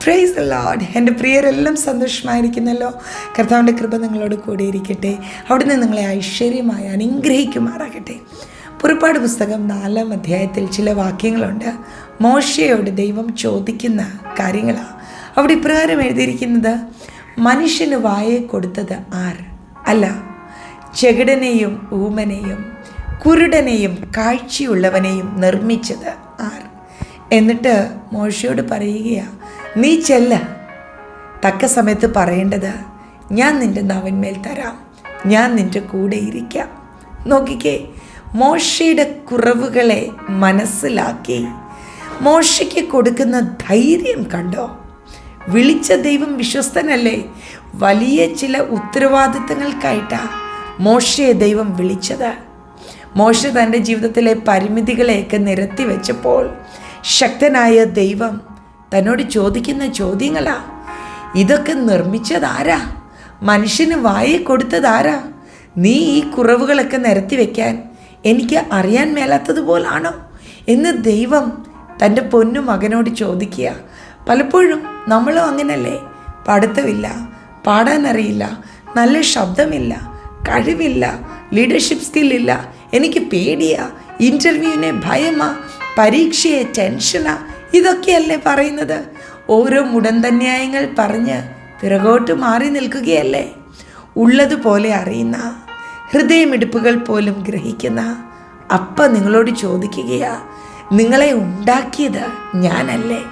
Praise the Lord. എൻ്റെ പ്രിയരെല്ലാം സന്തോഷമായിരിക്കുന്നല്ലോ. കർത്താവിൻ്റെ കൃപ നിങ്ങളോട് കൂടിയിരിക്കട്ടെ. അവിടുന്ന് നിങ്ങളെ ഐശ്വര്യമായി അനുഗ്രഹിക്കുമാറാകട്ടെ. പുറപ്പാട് പുസ്തകം 4-ാം അധ്യായത്തിൽ ചില വാക്യങ്ങളുണ്ട്. മോശയോട് ദൈവം ചോദിക്കുന്ന കാര്യങ്ങളാണ്. അവിടെ ഇപ്രകാരം എഴുതിയിരിക്കുന്നത്, മനുഷ്യന് വായെ കൊടുത്തത് ആർ? അല്ല, ചെകിടനെയും ഊമനെയും കുരുടനെയും കാഴ്ചയുള്ളവനെയും നിർമ്മിച്ചത് ആർ? എന്നിട്ട് മോശയോട് പറയുകയാണ്, നീ ചെല്ല, തക്ക സമയത്ത് പറയേണ്ടത് ഞാൻ നിൻ്റെ നാവിന്മേൽ തരാം, ഞാൻ നിൻ്റെ കൂടെ ഇരിക്കാം. നോക്കിക്കേ, മോശയുടെ കുറവുകളെ മനസ്സിലാക്കി മോശയ്ക്ക് കൊടുക്കുന്ന ധൈര്യം കണ്ടോ? വിളിച്ച ദൈവം വിശ്വസ്തനല്ലേ? വലിയ ചില ഉത്തരവാദിത്തങ്ങൾക്കായിട്ടാണ് മോശയെ ദൈവം വിളിച്ചത്. മോശ തൻ്റെ ജീവിതത്തിലെ പരിമിതികളെയൊക്കെ നിരത്തി വെച്ചപ്പോൾ ശക്തനായ ദൈവം തന്നോട് ചോദിക്കുന്ന ചോദ്യങ്ങളാ. ഇതൊക്കെ നിർമ്മിച്ചതാരാ? മനുഷ്യന് വായെ കൊടുത്തതാരാ? നീ ഈ കുറവുകളൊക്കെ നിരത്തി വയ്ക്കാൻ എനിക്ക് അറിയാൻ മേലാത്തതുപോലാണോ എന്ന് ദൈവം തൻ്റെ പൊന്നു മകനോട് ചോദിക്കുക. പലപ്പോഴും നമ്മളും അങ്ങനല്ലേ? പഠിത്തമില്ല, പാടാനറിയില്ല, നല്ല ശബ്ദമില്ല, കഴിവില്ല, ലീഡർഷിപ്പ് സ്കില്ലില്ല, എനിക്ക് പേടിയാ, ഇൻ്റർവ്യൂവിനെ ഭയമാ, പരീക്ഷയെ ടെൻഷനാ, ഇതൊക്കെയല്ലേ പറയുന്നത്? ഓരോ മുടന്തന്യായങ്ങൾ പറഞ്ഞ് പിറകോട്ട് മാറി നിൽക്കുകയല്ലേ? ഉള്ളതുപോലെ അറിയുന്ന, ഹൃദയമിടിപ്പുകൾ പോലും ഗ്രഹിക്കുന്ന അപ്പ നിങ്ങളോട് ചോദിക്കുകയാ, നിങ്ങളെ ഉണ്ടാക്കിയത് ഞാനല്ലേ?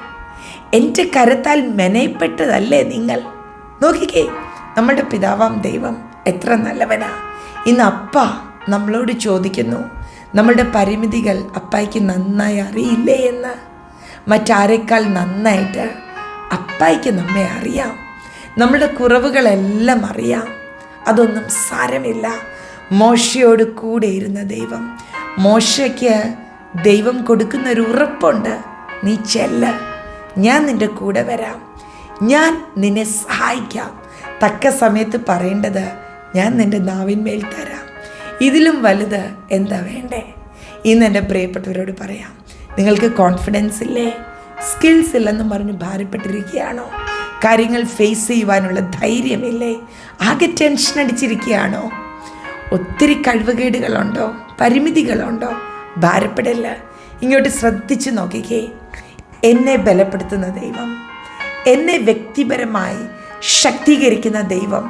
എൻ്റെ കരത്താൽ മെനയപ്പെട്ടതല്ലേ നിങ്ങൾ? നോക്കിക്കേ, നമ്മുടെ പിതാവാം ദൈവം എത്ര നല്ലവനാ. ഇന്ന് അപ്പ നമ്മളോട് ചോദിക്കുന്നു, നമ്മളുടെ പരിമിതികൾ അപ്പായ്ക്ക് നന്നായി അറിയില്ലേ എന്ന്. മറ്റാരേക്കാൾ നന്നായിട്ട് അപ്പായ്ക്ക് നമ്മെ അറിയാം. നമ്മളുടെ കുറവുകളെല്ലാം അറിയാം. അതൊന്നും സാരമില്ല. മോശയോട് കൂടെ ഇരുന്ന ദൈവം, മോശയ്ക്ക് ദൈവം കൊടുക്കുന്നൊരു ഉറപ്പുണ്ട്, നീ ചെല്ല, ഞാൻ നിൻ്റെ കൂടെ വരാം, ഞാൻ നിന്നെ സഹായിക്കാം, തക്ക സമയത്ത് പറയേണ്ടത് ഞാൻ നിൻ്റെ നാവിന്മേൽ തരാം. ഇതിലും വലുത് എന്താ വേണ്ടേ? ഇന്ന് എൻ്റെ പ്രിയപ്പെട്ടവരോട് പറയാം, നിങ്ങൾക്ക് കോൺഫിഡൻസ് ഇല്ലേ? സ്കിൽസ് ഇല്ലെന്നും പറഞ്ഞ് ഭാരപ്പെട്ടിരിക്കുകയാണോ? കാര്യങ്ങൾ ഫേസ് ചെയ്യുവാനുള്ള ധൈര്യമില്ലേ? ആകെ ടെൻഷൻ അടിച്ചിരിക്കുകയാണോ? ഒത്തിരി കഴിവുകേടുകളുണ്ടോ? പരിമിതികളുണ്ടോ? ഭാരപ്പെടില്ല. ഇങ്ങോട്ട് ശ്രദ്ധിച്ച് നോക്കിക്കേ. എന്നെ ബലപ്പെടുത്തുന്ന ദൈവം, എന്നെ വ്യക്തിപരമായി ശക്തീകരിക്കുന്ന ദൈവം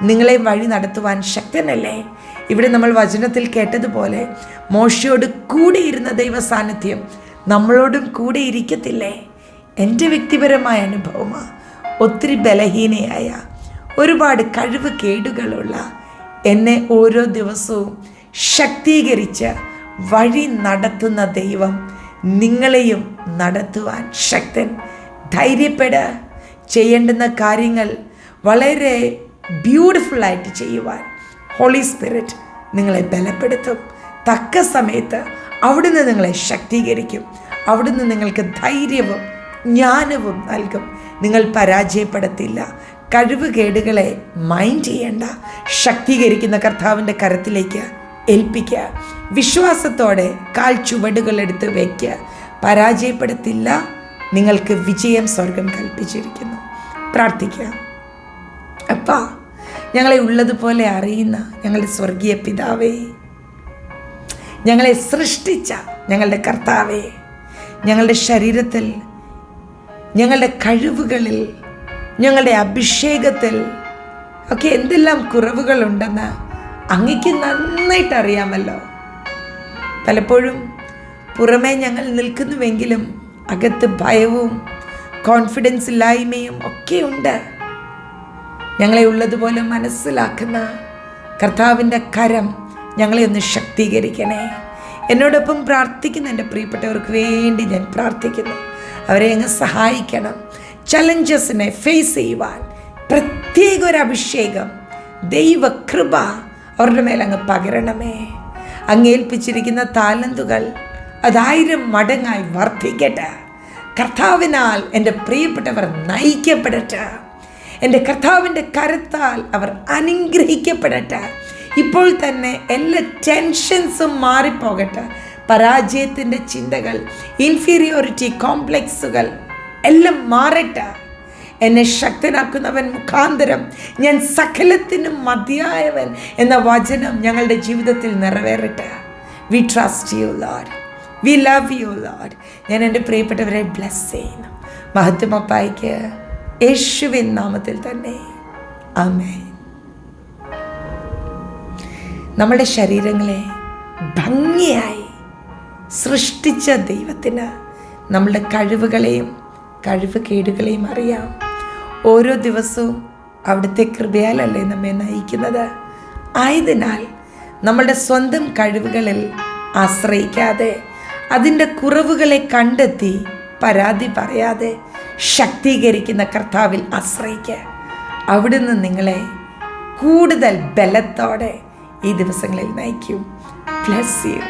നിങ്ങളെ വഴി നടത്തുവാൻ ശക്തനല്ലേ? ഇവിടെ നമ്മൾ വചനത്തിൽ കേട്ടതുപോലെ മോശയോട് കൂടെ ഇരുന്ന ദൈവ സാന്നിധ്യം നമ്മളോടും കൂടെ ഇരിക്കത്തില്ലേ? എൻ്റെ വ്യക്തിപരമായ അനുഭവമാണ്. ഒത്തിരി ബലഹീനയായ, ഒരുപാട് കഴിവ് കേടുകളുള്ള എന്നെ ഓരോ ദിവസവും ശക്തീകരിച്ച് വഴി നടത്തുന്ന ദൈവം നിങ്ങളെയും നടത്തുവാൻ ശക്തൻ. ധൈര്യപ്പെട്. ചെയ്യേണ്ടുന്ന കാര്യങ്ങൾ വളരെ ബ്യൂട്ടിഫുള്ളായിട്ട് ചെയ്യുവാൻ ഹോളി സ്പിരിറ്റ് നിങ്ങളെ ബലപ്പെടുത്തും. തക്ക സമയത്ത് അവിടുന്ന് നിങ്ങളെ ശക്തീകരിക്കും. അവിടുന്ന് നിങ്ങൾക്ക് ധൈര്യവും ജ്ഞാനവും നൽകും. നിങ്ങൾ പരാജയപ്പെടത്തില്ല. കഴിവുകേടുകളെ മൈൻഡ് ചെയ്യേണ്ട. ശക്തീകരിക്കുന്ന കർത്താവിൻ്റെ കരത്തിലേക്ക് ഏൽപ്പിക്കുക. വിശ്വാസത്തോടെ കാൽ ചുവടുകൾ എടുത്ത് വയ്ക്കുക. പരാജയപ്പെടത്തില്ല. നിങ്ങൾക്ക് വിജയം സ്വർഗം കൽപ്പിച്ചിരിക്കുന്നു. പ്രാർത്ഥിക്കുക. അപ്പാ, ഞങ്ങളെ ഉള്ളതുപോലെ അറിയുന്ന ഞങ്ങളുടെ സ്വർഗീയ പിതാവേ, ഞങ്ങളെ സൃഷ്ടിച്ച ഞങ്ങളുടെ കർത്താവേ, ഞങ്ങളുടെ ശരീരത്തിൽ, ഞങ്ങളുടെ കഴിവുകളിൽ, ഞങ്ങളുടെ അഭിഷേകത്തിൽ ഒക്കെ എന്തെല്ലാം കുറവുകളുണ്ടെന്ന് അങ്ങയ്ക്ക് നന്നായിട്ട് അറിയാമല്ലോ. പലപ്പോഴും പുറമേ ഞങ്ങൾ നിൽക്കുന്നുവെങ്കിലും അകത്ത് ഭയവും കോൺഫിഡൻസ് ഇല്ലായ്മയും ഒക്കെയുണ്ട്. ഞങ്ങളെ ഉള്ളതുപോലെ മനസ്സിലാക്കുന്ന കർത്താവിൻ്റെ കരം ഞങ്ങളെ ഒന്ന് ശക്തീകരിക്കണേ. എന്നോടൊപ്പം പ്രാർത്ഥിക്കുന്ന എൻ്റെ പ്രിയപ്പെട്ടവർക്ക് വേണ്ടി ഞാൻ പ്രാർത്ഥിക്കുന്നു. അവരെ അങ്ങ് സഹായിക്കണം. ചലഞ്ചസിനെ ഫേസ് ചെയ്യുവാൻ പ്രത്യേക ഒരു അഭിഷേകം, ദൈവകൃപ അവരുടെ മേലങ്ങ് പകരണമേ. അങ്ങേൽപ്പിച്ചിരിക്കുന്ന താലന്തുകൾ അത് 1000 മടങ്ങായി വർദ്ധിക്കട്ടെ. കർത്താവിനാൽ എൻ്റെ പ്രിയപ്പെട്ടവർ നയിക്കപ്പെടട്ടെ. എൻ്റെ കർത്താവിൻ്റെ കരത്താൽ അവർ അനുഗ്രഹിക്കപ്പെടട്ടെ. ഇപ്പോൾ തന്നെ എല്ലാ ടെൻഷൻസും മാറിപ്പോകട്ടെ. പരാജയത്തിൻ്റെ ചിന്തകൾ, ഇൻഫീരിയോറിറ്റി കോംപ്ലക്സുകൾ എല്ലാം മാറട്ടെ. എന്നെ ശക്തനാക്കുന്നവൻ മുഖാന്തരം ഞാൻ സകലത്തിനും മതിയായവൻ എന്ന വചനം ഞങ്ങളുടെ ജീവിതത്തിൽ നിറവേറട്ടെ. We trust you Lord, we love you Lord. ഞാൻ എൻ്റെ പ്രിയപ്പെട്ടവരെ ബ്ലെസ് ചെയ്യുന്നു. മഹത്വമപ്പായിക്ക് യേശുവിൻ നാമത്തിൽ തന്നെ ആമേൻ. നമ്മുടെ ശരീരങ്ങളെ ഭംഗിയായി സൃഷ്ടിച്ച ദൈവത്തിന് നമ്മളുടെ കഴിവുകളെയും കഴിവുകേടുകളെയും അറിയാം. ഓരോ ദിവസവും അവിടുത്തെ കൃപയാലല്ലേ നമ്മെ നയിക്കുന്നത്. ആയതിനാൽ നമ്മളുടെ സ്വന്തം കഴിവുകളിൽ ആശ്രയിക്കാതെ അതിൻ്റെ കുറവുകളെ കണ്ടെത്തി പരാതി പറയാതെ ശക്തീകരിക്കുന്ന കർത്താവിൽ ആശ്രയിക്കുക. അവിടുന്ന് നിങ്ങളെ കൂടുതൽ ബലത്തോടെ ഈ ദിവസങ്ങളിൽ നയിക്കും. Bless you.